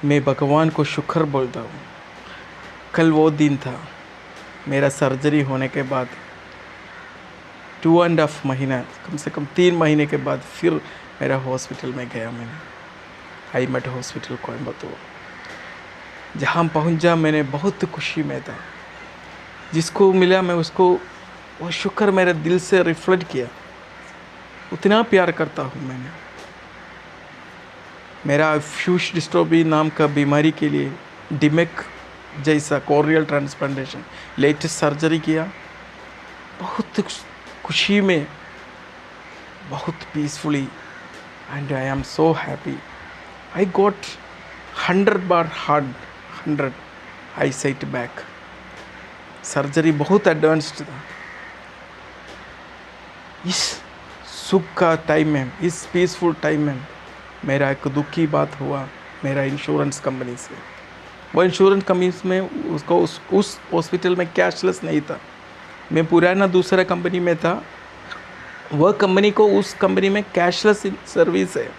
मैं भगवान को शुक्र बोलता हूँ। कल वो दिन था मेरा सर्जरी होने के बाद 2.5 महीना, कम से कम 3 महीने के बाद फिर मेरा हॉस्पिटल में गया मैंने, आईमेड हॉस्पिटल कोयम्बतूर। जहाँ पहुँचा मैंने बहुत खुशी में था। जिसको मिला मैं उसको वो शुक्र मेरे दिल से रिफ्लेक्ट किया। उतना प्यार करता हूँ मैंने। मेरा फ्यूज डिस्ट्रोफी नाम का बीमारी के लिए डिमेक जैसा कॉर्नियल ट्रांसप्लांटेशन लेटेस्ट सर्जरी किया। बहुत खुशी में, बहुत peacefully, and I am so happy. I got 100 bar hard 100 I site back. Surgery बहुत एडवांस्ड था। इस सुख का टाइम में, इस पीसफुल टाइम में मेरा एक दुखी बात हुआ मेरा इंश्योरेंस कंपनी से। वो इंश्योरेंस कंपनी में उसको उस हॉस्पिटल में कैशलेस नहीं था। मैं पुराना दूसरा कंपनी में था, वह कंपनी को उस कंपनी में कैशलेस सर्विस है।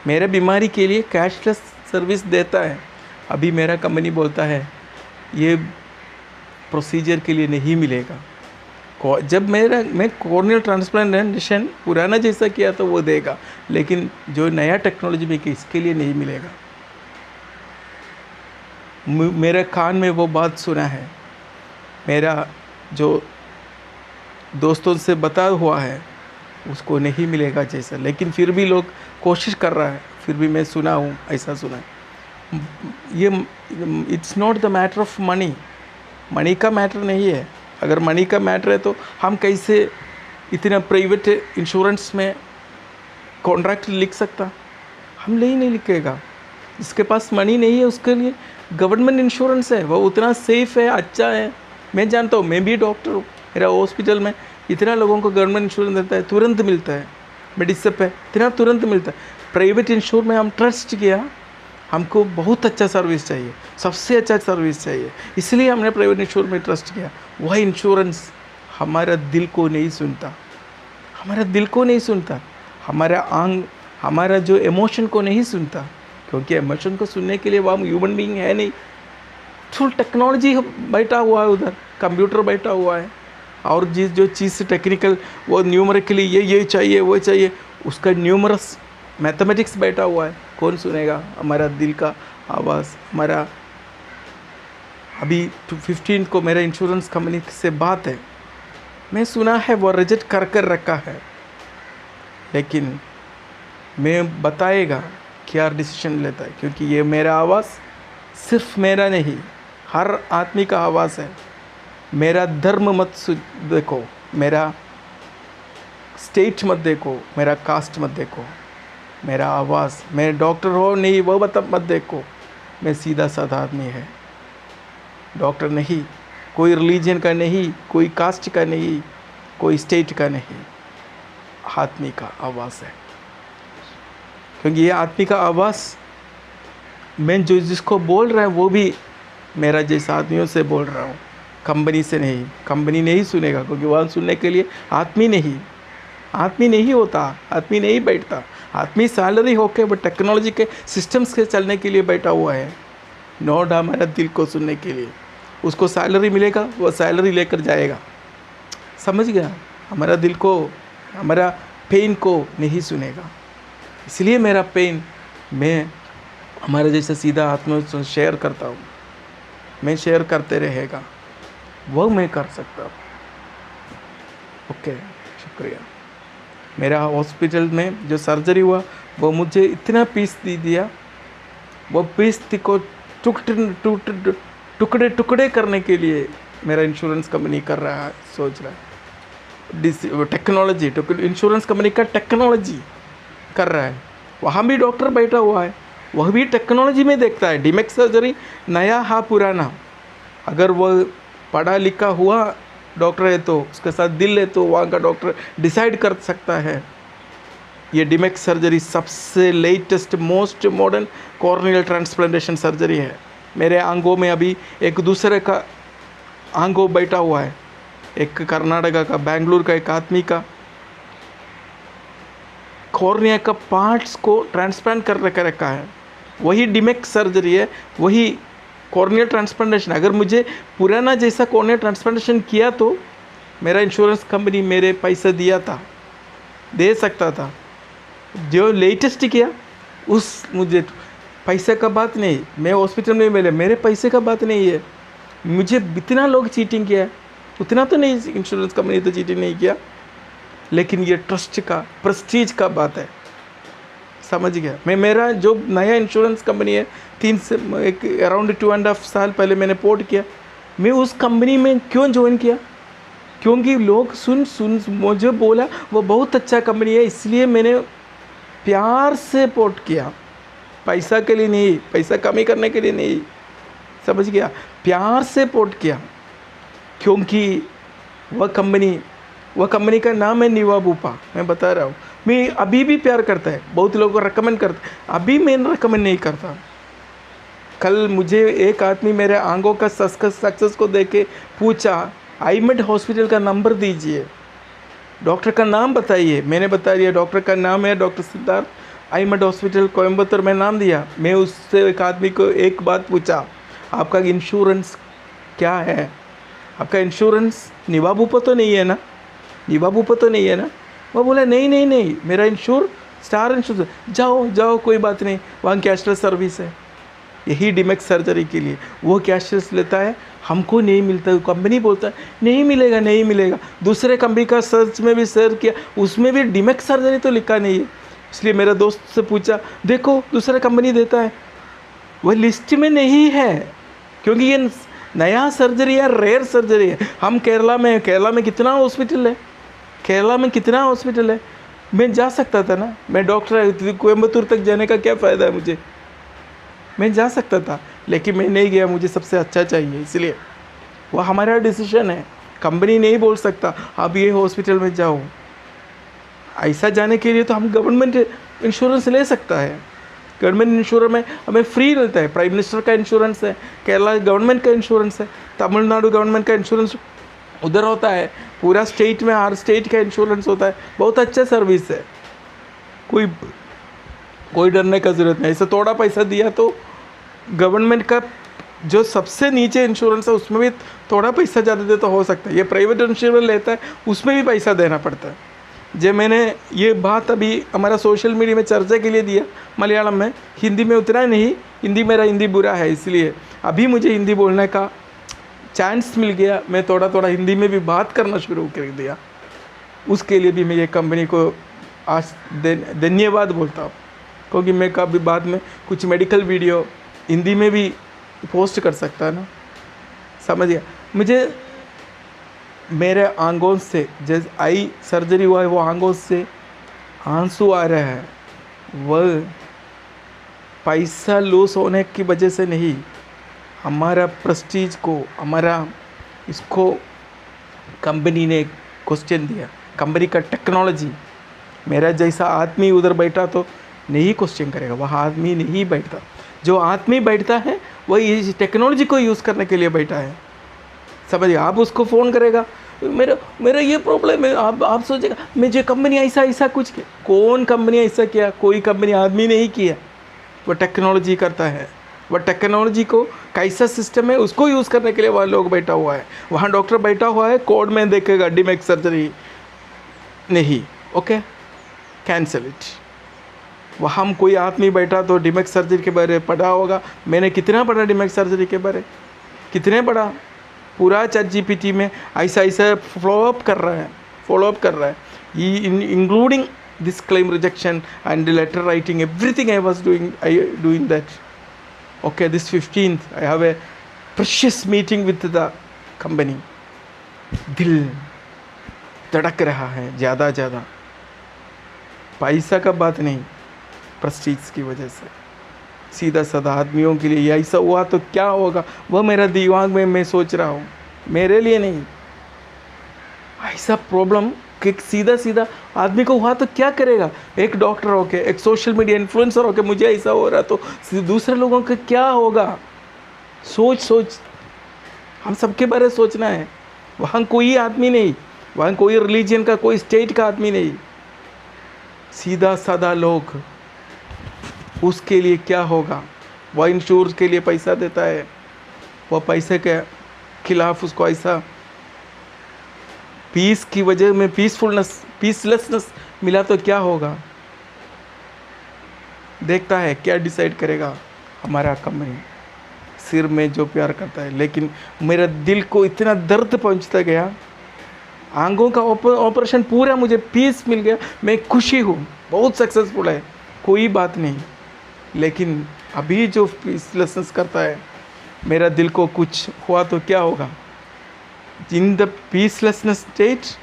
मेरे बीमारी के लिए कैशलेस सर्विस देता है। अभी मेरा कंपनी बोलता है ये प्रोसीजर के लिए नहीं मिलेगा। जब मैं कॉर्नियल ट्रांसप्लांटेशन पुराना जैसा किया तो वो देगा, लेकिन जो नया टेक्नोलॉजी में कि इसके लिए नहीं मिलेगा। मेरे कान में वो बात सुना है। मेरा जो दोस्तों से बता हुआ है उसको नहीं मिलेगा जैसा, लेकिन फिर भी लोग कोशिश कर रहा है। फिर भी मैं सुना हूँ, ऐसा सुना है। ये it's not the matter of money. Money का मैटर नहीं है। अगर मनी का मैटर है तो हम कैसे इतना प्राइवेट इंश्योरेंस में कॉन्ट्रैक्ट लिख सकता? हम नहीं लिखेगा। जिसके पास मनी नहीं है उसके लिए गवर्नमेंट इंश्योरेंस है, वो उतना सेफ़ है, अच्छा है। मैं जानता हूँ, मैं भी डॉक्टर हूँ। मेरा हॉस्पिटल में इतना लोगों को गवर्नमेंट इंश्योरेंस देता है, तुरंत मिलता है। मेडिसिप है, इतना तुरंत मिलता है। प्राइवेट इंश्योर में हम ट्रस्ट किया, हमको बहुत अच्छा सर्विस चाहिए, सबसे अच्छा सर्विस चाहिए, इसलिए हमने प्राइवेट इंश्योर में ट्रस्ट किया। वह इंश्योरेंस हमारा दिल को नहीं सुनता, हमारा दिल को नहीं सुनता, हमारा जो इमोशन को नहीं सुनता, क्योंकि इमोशन को सुनने के लिए वो हम ह्यूमन बीइंग है नहीं। फुल टेक्नोलॉजी बैठा हुआ है, उधर कंप्यूटर बैठा हुआ है, और जो चीज़ टेक्निकल वो न्यूमरिकली ये चाहिए वो चाहिए, उसका न्यूमरस मैथमेटिक्स बैठा हुआ है। कौन सुनेगा हमारा दिल का आवाज़? हमारा अभी 15 को मेरा इंश्योरेंस कंपनी से बात है, मैं सुना है वो रिजेक्ट कर रखा है, लेकिन मैं बताएगा क्या डिसीजन लेता है, क्योंकि ये मेरा आवाज़ सिर्फ मेरा नहीं, हर आदमी का आवाज़ है। मेरा धर्म मत देखो, मेरा स्टेट मत देखो, मेरा कास्ट मत देखो, मेरा आवाज़, मैं डॉक्टर हो नहीं वो मत देखो। मैं सीधा साधा आदमी है, डॉक्टर नहीं, कोई रिलीजन का नहीं, कोई कास्ट का नहीं, कोई स्टेट का नहीं, आदमी का आवाज़ है। क्योंकि ये आदमी का आवाज़ मैं जिसको बोल रहा है वो भी मेरा जैसा आदमियों से बोल रहा हूँ, कंपनी से नहीं। कंपनी नहीं सुनेगा, क्योंकि वहाँ सुनने के लिए आदमी नहीं होता, आदमी नहीं बैठता। आदमी सैलरी होके वो टेक्नोलॉजी के सिस्टम्स के चलने के लिए बैठा हुआ है, नोट हमारा दिल को सुनने के लिए। उसको सैलरी मिलेगा, वो सैलरी लेकर जाएगा, समझ गया? हमारा दिल को, हमारा पेन को नहीं सुनेगा। इसलिए मेरा पेन मैं हमारे जैसे सीधा आत्मा से शेयर करता हूँ। मैं शेयर करते रहेगा, वो मैं कर सकता हूँ। ओके, शुक्रिया। मेरा हॉस्पिटल में जो सर्जरी हुआ वो मुझे इतना पीस दिया, वो पीस को टुकड़े टुकड़े करने के लिए मेरा इंश्योरेंस कंपनी कर रहा है, सोच रहा है। टेक्नोलॉजी, इंश्योरेंस कंपनी का टेक्नोलॉजी कर रहा है। वहाँ भी डॉक्टर बैठा हुआ है, वह भी टेक्नोलॉजी में देखता है। डिमेक सर्जरी नया हा पुराना, अगर वह पढ़ा लिखा हुआ डॉक्टर है तो उसके साथ दिल है तो वहाँ का डॉक्टर डिसाइड कर सकता है। ये डिमेक सर्जरी सबसे latest most modern corneal transplantation surgery है। मेरे आंगों में अभी एक दूसरे का आंगों बैठा हुआ है, एक कर्नाटका का, बेंगलुरु का एक आदमी का कॉर्निया का पार्ट्स को ट्रांसप्लांट कर रखा है। वही डिमेक सर्जरी है, वही कॉर्निया ट्रांसप्लांटेशन। अगर मुझे पुराना जैसा कॉर्निया ट्रांसप्लांटेशन किया तो मेरा इंश्योरेंस कंपनी मेरे पैसा दिया था, दे सकता था। जो लेटेस्ट किया उस मुझे पैसे का बात नहीं, मैं हॉस्पिटल में मिले, मेरे पैसे का बात नहीं है। मुझे इतना लोग चीटिंग किया, उतना तो नहीं, इंश्योरेंस कंपनी तो चीटिंग नहीं किया, लेकिन ये ट्रस्ट का, प्रेस्टीज का बात है, समझ गया। मैं मेरा जो नया इंश्योरेंस कंपनी है, 3 से एक अराउंड 2.5 साल पहले मैंने पोर्ट किया। मैं उस कंपनी में क्यों ज्वाइन किया? क्योंकि लोग सुन मुझे बोला वो बहुत अच्छा कंपनी है, इसलिए मैंने प्यार से पोर्ट किया, पैसा के लिए नहीं, पैसा कमी करने के लिए नहीं, समझ गया, प्यार से पोर्ट किया। क्योंकि वह कंपनी का नाम है निवाबूपा, मैं बता रहा हूँ। मैं अभी भी प्यार करता है, बहुत लोगों को रिकमेंड करता है, अभी मैं रिकमेंड नहीं करता। कल मुझे एक आदमी मेरे आंखों का सक्सेस को देख के पूछा, आईमेड हॉस्पिटल का नंबर दीजिए, डॉक्टर का नाम बताइए। मैंने बता दिया, डॉक्टर का नाम है डॉक्टर सिद्धार्थ, आईमेड हॉस्पिटल कोयम्बतूर में नाम दिया। मैं उससे एक आदमी को एक बात पूछा, आपका इंश्योरेंस क्या है? आपका इंश्योरेंस निवाबूपा तो नहीं है ना? निवाबूपा तो नहीं है ना? वो बोला नहीं, मेरा स्टार इंश्योरेंस। जाओ कोई बात नहीं, वहाँ कैशलेस सर्विस है। यही डिमेक सर्जरी के लिए वो कैशलेस लेता है, हमको नहीं मिलता। कंपनी बोलता है नहीं मिलेगा। दूसरे कंपनी का सर्च में भी सर्च किया, उसमें भी डिमेक सर्जरी तो लिखा नहीं है। इसलिए मेरा दोस्त से पूछा, देखो दूसरा कंपनी देता है, वह लिस्ट में नहीं है, क्योंकि ये नया सर्जरी है, रेयर सर्जरी है। हम केरला में कितना हॉस्पिटल है, मैं जा सकता था ना। मैं डॉक्टर कोयम्बतूर तक जाने का क्या फ़ायदा है मुझे? मैं जा सकता था, लेकिन मैं नहीं गया, मुझे सबसे अच्छा चाहिए। इसलिए वह हमारा डिसीजन है, कंपनी नहीं बोल सकता आप ये हॉस्पिटल में जाओ। ऐसा जाने के लिए तो हम गवर्नमेंट इंश्योरेंस ले सकता है। गवर्नमेंट इंश्योरेंस में हमें फ्री रहता है, प्राइम मिनिस्टर का इंश्योरेंस है, केरला गवर्नमेंट का इंश्योरेंस है, तमिलनाडु गवर्नमेंट का इंश्योरेंस उधर होता है, पूरा स्टेट में हर स्टेट का इंश्योरेंस होता है। बहुत अच्छा सर्विस है, कोई डरने का ज़रूरत नहीं। ऐसे थोड़ा पैसा दिया तो गवर्नमेंट का जो सबसे नीचे इंश्योरेंस है उसमें भी थोड़ा पैसा ज़्यादा दे तो हो सकता है। ये प्राइवेट इंश्योरेंस लेता है, उसमें भी पैसा देना पड़ता है। जो मैंने ये बात अभी हमारा सोशल मीडिया में चर्चा के लिए दिया मलयालम में, हिंदी में उतना नहीं, हिंदी बुरा है, इसलिए अभी मुझे हिंदी बोलने का चांस मिल गया। मैं थोड़ा हिंदी में भी बात करना शुरू कर दिया। उसके लिए भी मैं ये कंपनी को आज धन्यवाद बोलता हूँ, क्योंकि मैं कभी बाद में कुछ मेडिकल वीडियो हिंदी में भी पोस्ट कर सकता है ना, समझ गया। मुझे मेरे आंखों से जैसे आई सर्जरी हुआ है, वो आंखों से आंसू आ रहे हैं, वह पैसा लूस होने की वजह से नहीं, हमारा प्रेस्टीज को, हमारा इसको कंपनी ने क्वेश्चन दिया, कंपनी का टेक्नोलॉजी। मेरा जैसा आदमी उधर बैठा तो नहीं क्वेश्चन करेगा, वह आदमी नहीं बैठता। जो आदमी बैठता है वही इस टेक्नोलॉजी को यूज़ करने के लिए बैठा है, समझिए। आप उसको फ़ोन करेगा, मेरा ये प्रॉब्लम है, आप सोचेगा मुझे कंपनी ऐसा कुछ किया। कौन कंपनी ऐसा किया? कोई कंपनी आदमी नहीं किया, वह टेक्नोलॉजी करता है। वह टेक्नोलॉजी को कैसा सिस्टम है उसको यूज़ करने के लिए वहाँ लोग बैठा हुआ है, वहाँ डॉक्टर बैठा हुआ है, कोड में देखेगा डिमेक सर्जरी नहीं, ओके कैंसिल इट। वहाँ हम कोई आदमी बैठा तो डिमेक सर्जरी के बारे में पढ़ा होगा। मैंने कितना पढ़ा डिमेक सर्जरी के बारे, कितने पढ़ा, पूरा ChatGPT में ऐसा फॉलोअप कर रहा है, including this claim rejection and later writing, everything I was doing that. Okay, this 15th I have a precious meeting with the company. दिल धड़क रहा है ज़्यादा, पैसा का बात नहीं, प्रेस्टीज की वजह से। सीधा साधा आदमियों के लिए ऐसा हुआ तो क्या होगा, वह मेरा दिमाग में मैं सोच रहा हूँ, मेरे लिए नहीं। ऐसा प्रॉब्लम कि सीधा आदमी को हुआ तो क्या करेगा? एक डॉक्टर होके, एक सोशल मीडिया इन्फ्लुएंसर होके मुझे ऐसा हो रहा तो दूसरे लोगों का क्या होगा? सोच हम सबके बारे में सोचना है। वहाँ कोई आदमी नहीं, वहाँ कोई रिलीजन का, कोई स्टेट का आदमी नहीं, सीधा साधा लोग। उसके लिए क्या होगा? वह इंश्योरेंस के लिए पैसा देता है, वह पैसे के खिलाफ उसको ऐसा पीस की वजह में पीसलेसनेस मिला तो क्या होगा? देखता है क्या डिसाइड करेगा हमारा कंपनी, सिर में जो प्यार करता है। लेकिन मेरा दिल को इतना दर्द पहुंचता गया, आंखों का ऑपरेशन पूरा, मुझे पीस मिल गया, मैं खुशी हूँ, बहुत सक्सेसफुल है, कोई बात नहीं। लेकिन अभी जो पीसलेसनेस करता है, मेरा दिल को कुछ हुआ तो क्या होगा? In the peacelessness state,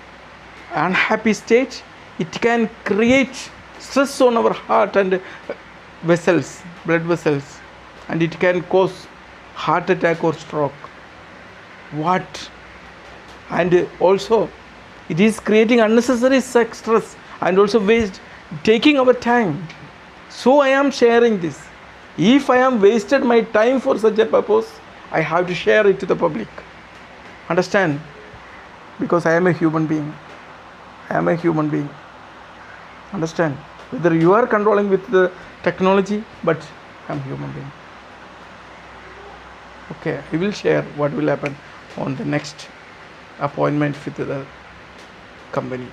unhappy state, it can create stress on our heart and vessels, blood vessels, and it can cause heart attack or stroke. What? And also it is creating unnecessary stress and also waste, taking our time. So I am sharing this. If I am wasted my time for such a purpose, I have to share it to the public. Understand? Because I am a human being. I am a human being. Understand? Whether you are controlling with the technology, but I am a human being. Okay, I will share what will happen on the next appointment with the company.